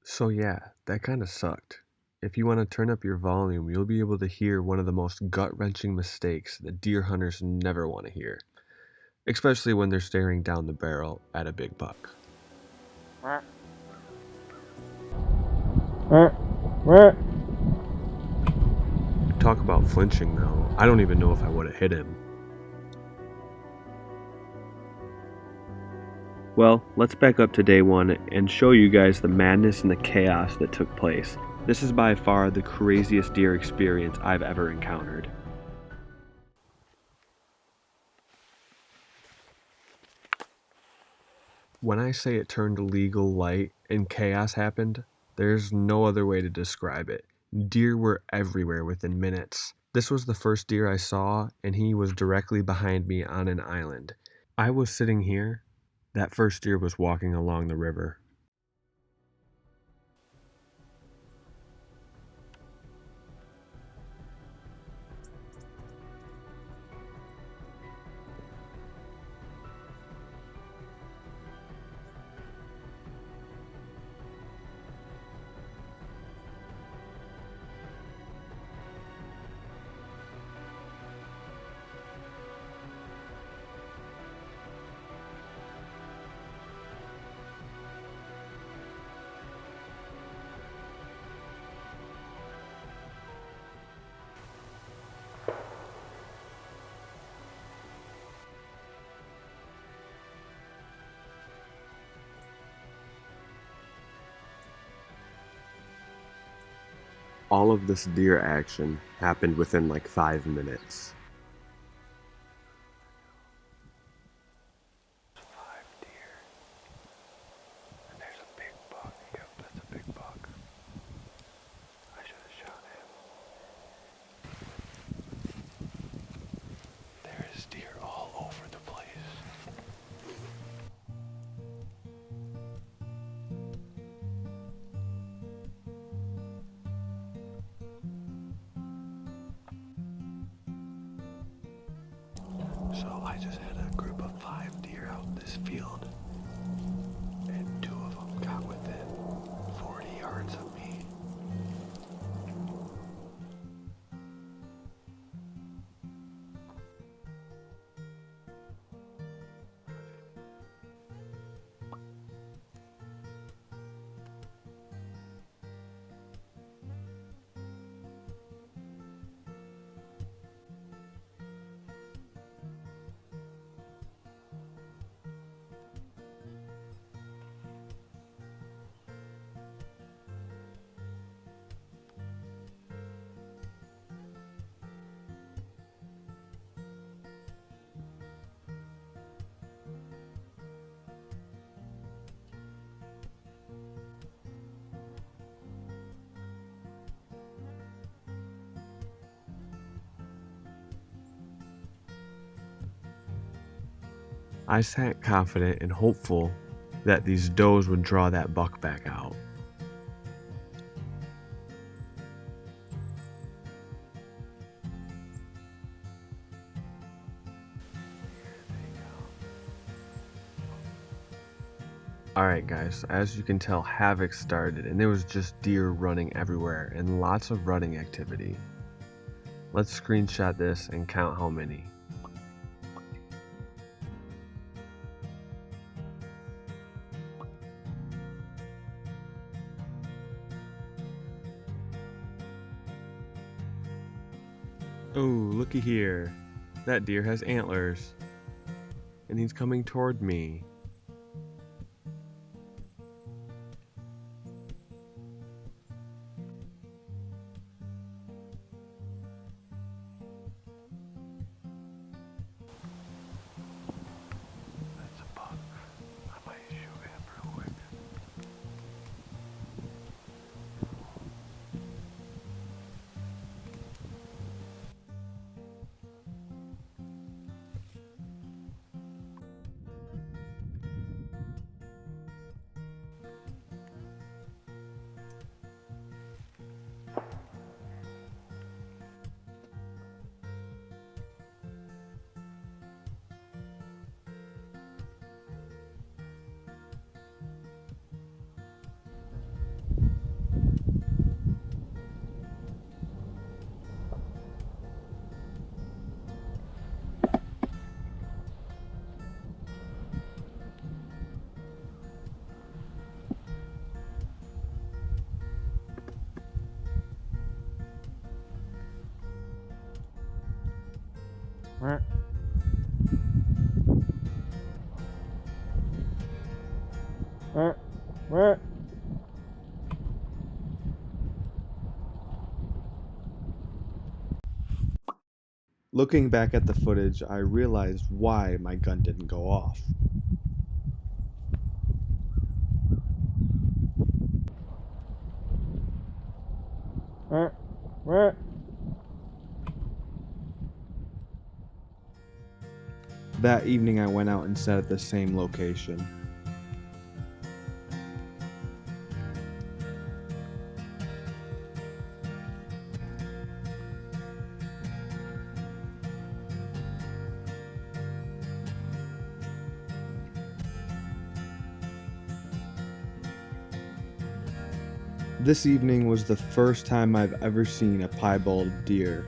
So yeah, that kind of sucked. If you want to turn up your volume, you'll be able to hear one of the most gut-wrenching mistakes that deer hunters never want to hear, especially when they're staring down the barrel at a big buck. Talk about flinching though, I don't even know if I would have hit him. Well, let's back up to day one and show you guys the madness and the chaos that took place. This is by far the craziest deer experience I've ever encountered. When I say it turned legal light and chaos happened, there's no other way to describe it. Deer were everywhere within minutes. This was the first deer I saw, and he was directly behind me on an island. I was sitting here. That first deer was walking along the river. All of this deer action happened within like 5 minutes. So I just had a group of 5 deer out in this field, and 2 of them got within 40 yards of me. I sat confident and hopeful that these does would draw that buck back out. Alright guys, as you can tell, havoc started and there was just deer running everywhere and lots of running activity. Let's screenshot this and count how many. Oh, looky here. That deer has antlers. And he's coming toward me. That's a buck. I might shoot him real quick. Looking back at the footage, I realized why my gun didn't go off. That evening, I went out and sat at the same location. This evening was the first time I've ever seen a piebald deer.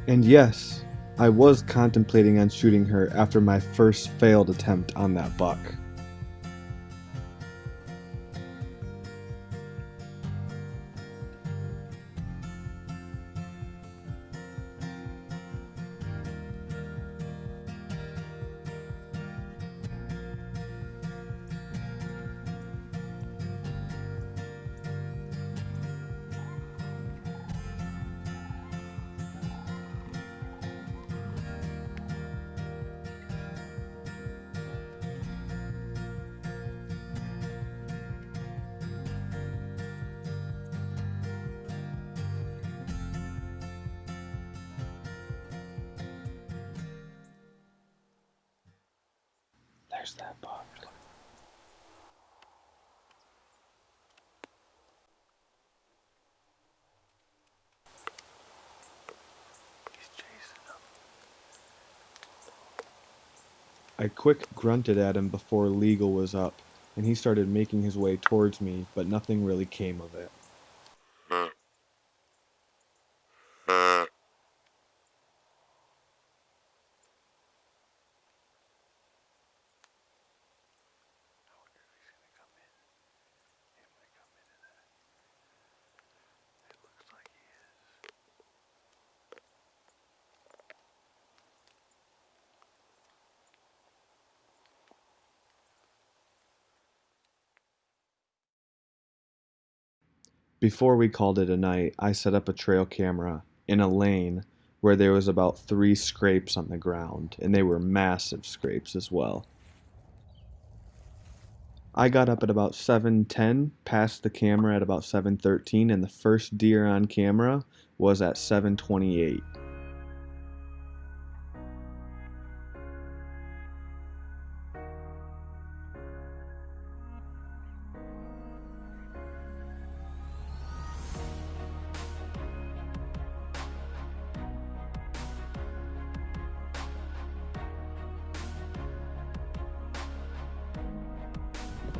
And yes, I was contemplating on shooting her after my first failed attempt on that buck. There's that buck. He's chasing him. I quick grunted at him before legal was up, and he started making his way towards me, but nothing really came of it. Before we called it a night, I set up a trail camera in a lane where there was about 3 scrapes on the ground, and they were massive scrapes as well. I got up at about 7:10, passed the camera at about 7:13, and the first deer on camera was at 7:28.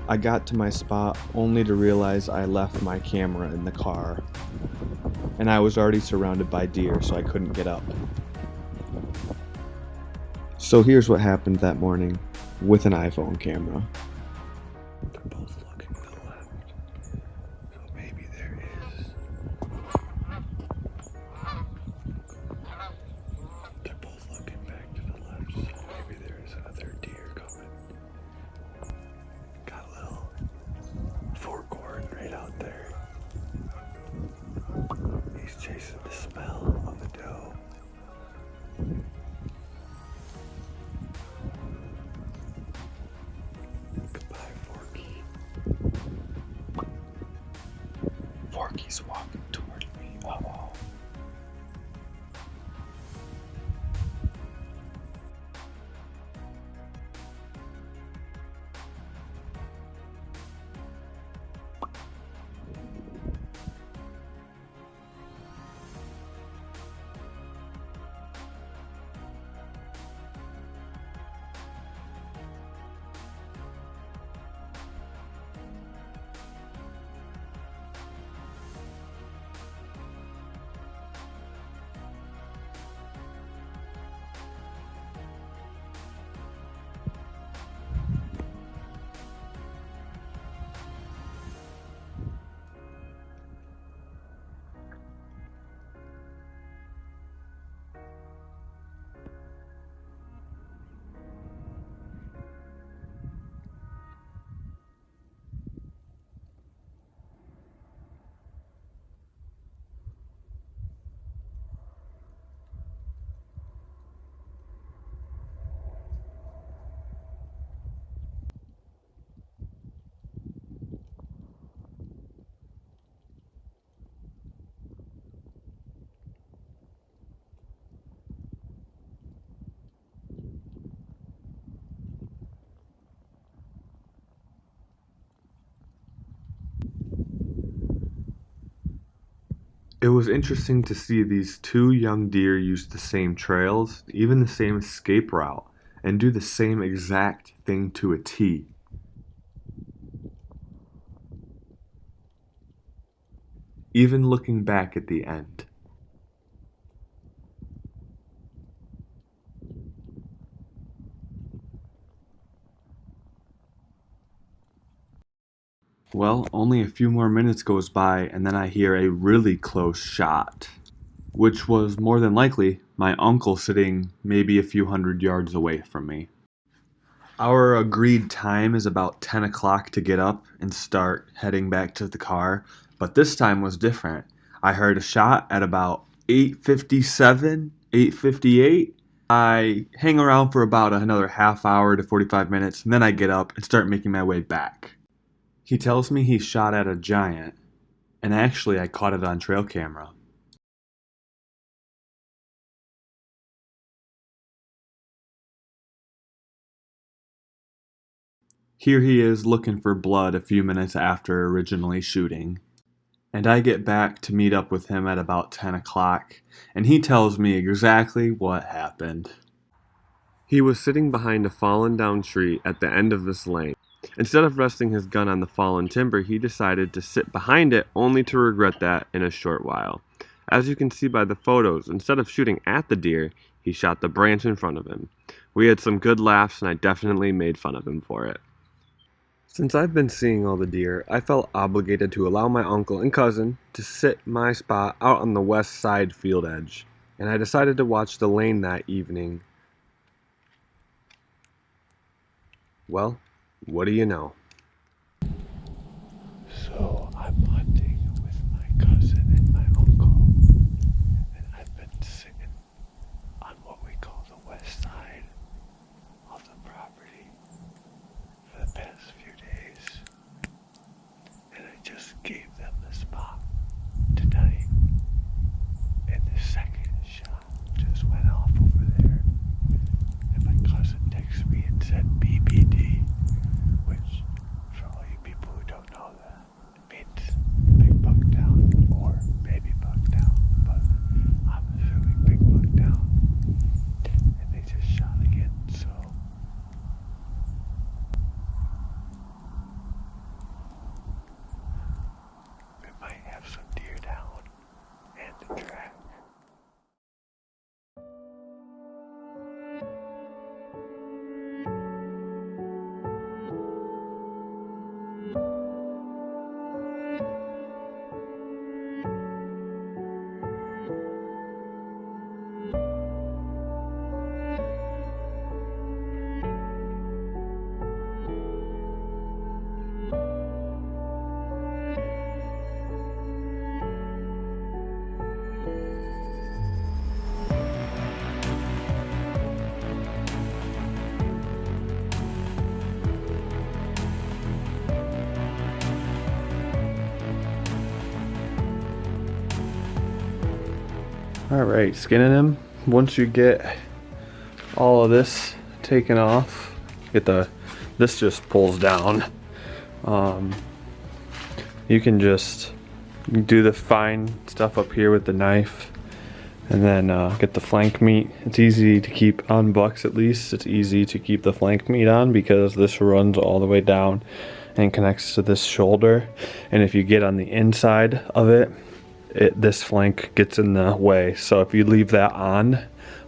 I got to my spot only to realize I left my camera in the car, and I was already surrounded by deer, so I couldn't get up. So here's what happened that morning with an iPhone camera. They're both looking to the left. So maybe there is. They're both looking back to the left, so maybe there is another deer coming. Got a little forkhorn right out there. He's chasing the smell of the doe. Goodbye, Forky. Forky's walking toward me. Uh-oh. It was interesting to see these two young deer use the same trails, even the same escape route, and do the same exact thing to a T. Even looking back at the end. Well, only a few more minutes goes by and then I hear a really close shot, which was more than likely my uncle sitting maybe a few hundred yards away from me. Our agreed time is about 10 o'clock to get up and start heading back to the car, but this time was different. I heard a shot at about 8:57, 8:58. I hang around for about another half hour to 45 minutes, and then I get up and start making my way back. He tells me he shot at a giant, and actually I caught it on trail camera. Here he is looking for blood a few minutes after originally shooting. And I get back to meet up with him at about 10 o'clock, and he tells me exactly what happened. He was sitting behind a fallen down tree at the end of this lane. Instead of resting his gun on the fallen timber, he decided to sit behind it, only to regret that in a short while. As you can see by the photos, instead of shooting at the deer, he shot the branch in front of him. We had some good laughs, and I definitely made fun of him for it. Since I've been seeing all the deer, I felt obligated to allow my uncle and cousin to sit my spot out on the west side field edge, and I decided to watch the lane that evening. Well, what do you know? So I'm hunting with my cousin and my uncle, and I've been sitting on what we call the west side of the property for the past few days, and I just gave them the spot tonight, and the second shot just went off over there, and my cousin texted me and said BBD, which, for all you people who don't know that, it means big buck down or baby buck down, but I'm assuming big buck down, and they just shot again, so we might have some deer down and the track. Alright, skinning him. Once you get all of this taken off, this just pulls down. You can just do the fine stuff up here with the knife, and then get the flank meat. It's easy to keep on bucks, at least. It's easy to keep the flank meat on because this runs all the way down and connects to this shoulder. And if you get on the inside of it, this flank gets in the way. So if you leave that on,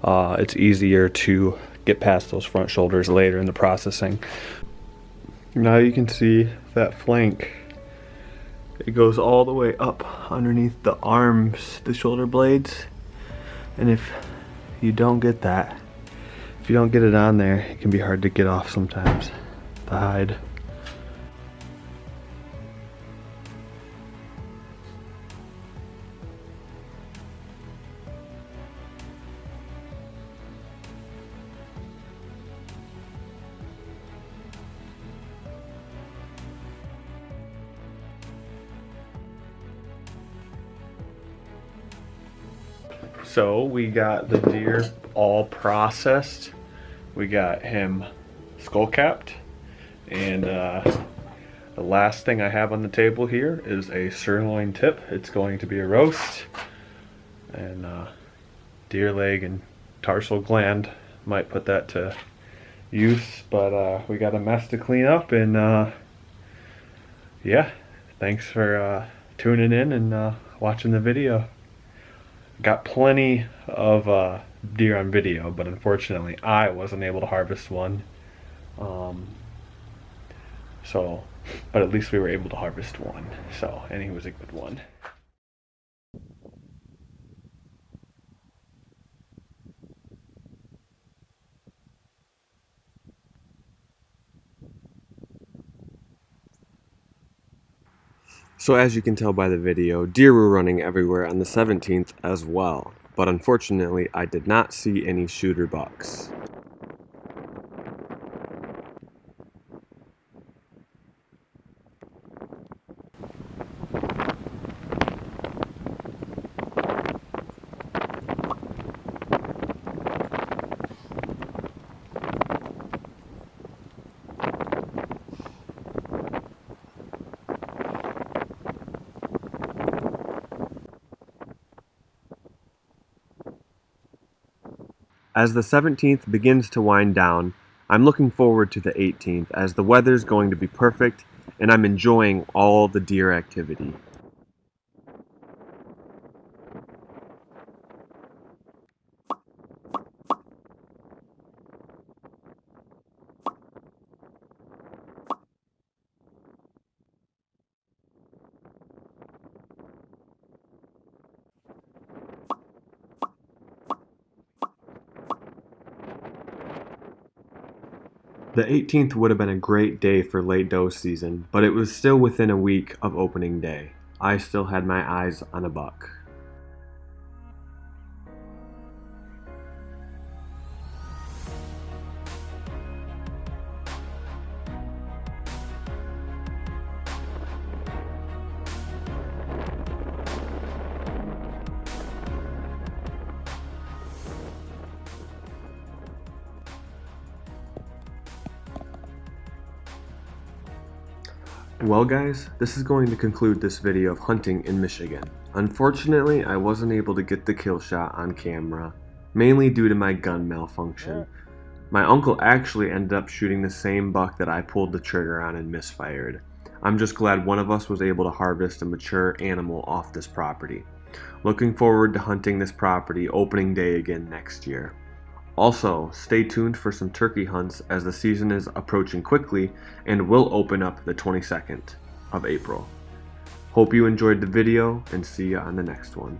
it's easier to get past those front shoulders later in the processing. Now you can see that flank. It goes all the way up underneath the arms, the shoulder blades. And if you don't get that, if you don't get it on there, it can be hard to get off sometimes, the hide. So we got the deer all processed. We got him skull capped, and The last thing I have on the table here is a sirloin tip. It's going to be a roast, and deer leg and tarsal gland. Might put that to use, but we got a mess to clean up, and yeah, thanks for tuning in and watching the video. Got plenty of deer on video, but unfortunately I wasn't able to harvest one. Um, so, but at least we were able to harvest one. So, and he was a good one. So as you can tell by the video, deer were running everywhere on the 17th as well, but unfortunately I did not see any shooter bucks. As the 17th begins to wind down, I'm looking forward to the 18th as the weather's going to be perfect and I'm enjoying all the deer activity. The 18th would have been a great day for late doe season, but it was still within a week of opening day. I still had my eyes on a buck. Well guys, this is going to conclude this video of hunting in Michigan. Unfortunately, I wasn't able to get the kill shot on camera, mainly due to my gun malfunction. My uncle actually ended up shooting the same buck that I pulled the trigger on and misfired. I'm just glad one of us was able to harvest a mature animal off this property. Looking forward to hunting this property opening day again next year. Also, stay tuned for some turkey hunts as the season is approaching quickly and will open up the 22nd of April. Hope you enjoyed the video and see you on the next one.